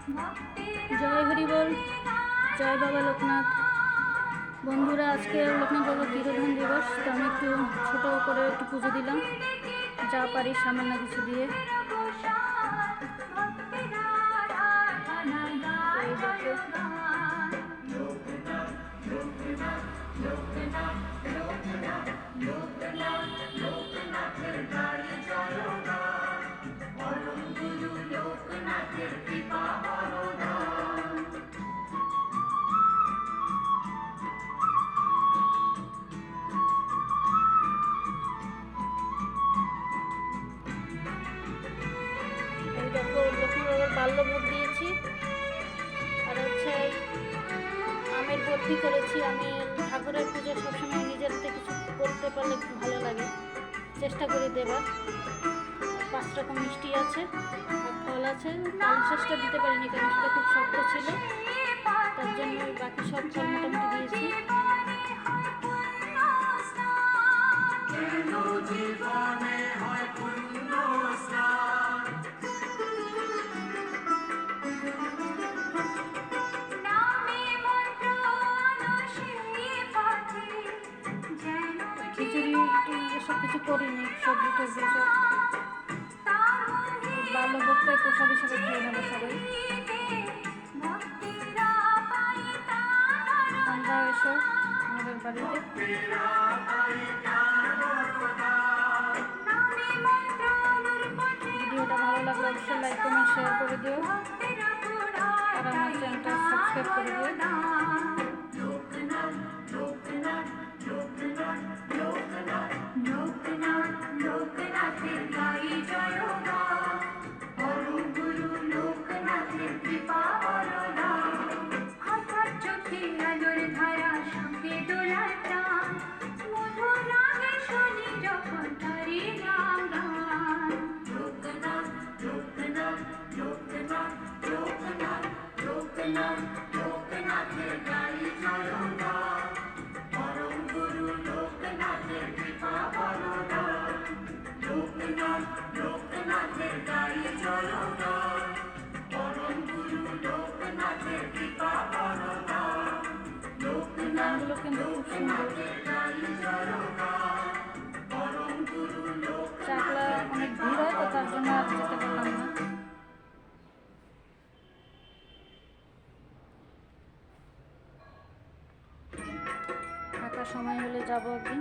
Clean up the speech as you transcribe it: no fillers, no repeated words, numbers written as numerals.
জয় হরি বল, জয় বাবা লোকনাথ। বন্ধুরা, আজকে লোকনাথ বাবার তিরোধান দিবস, তো আমি একটু ছোটো করে একটু পুজো দিলাম, যা পারি সামান্য কিছু দিয়ে। এই দেখো, লোকনাথ বাবার বাল্যভোগ দিয়েছি, আর হচ্ছে আমের বরফি করেছি। আমি ঠাকুরের পুজো সবসময় নিজের হাতে কিছু করতে পারলে খুব ভালো লাগে, চেষ্টা করি দেবার। 5 রকম মিষ্টি আছে, আর ফল আছে। তাল শেষটা দিতে পারিনি কারণ সেটা খুব শক্ত ছিল, তার জন্য বাকি সব ফল মোটামুটি দিয়েছি। খিচুড়ি এসব কিছু করিনি, সবজি টবজি সব বাল্যভোগটাই প্রসাদ হিসেবে খেয়ে নেবো সবাই। তোমরা এসো আমাদের বাড়িতে। ভিডিওটা ভালো লাগলে অবশ্যই লাইক কমেন্ট শেয়ার করে দিও, আর আমার চ্যানেলটা সাবস্ক্রাইব করে দিও। গানগুলো কিন্তু খুব সুন্দর। চাকলা অনেক ভিড় হয়, তো তার জন্য আর যেতে পারলাম না। ফাঁকা সময় হলে যাবো একদিন।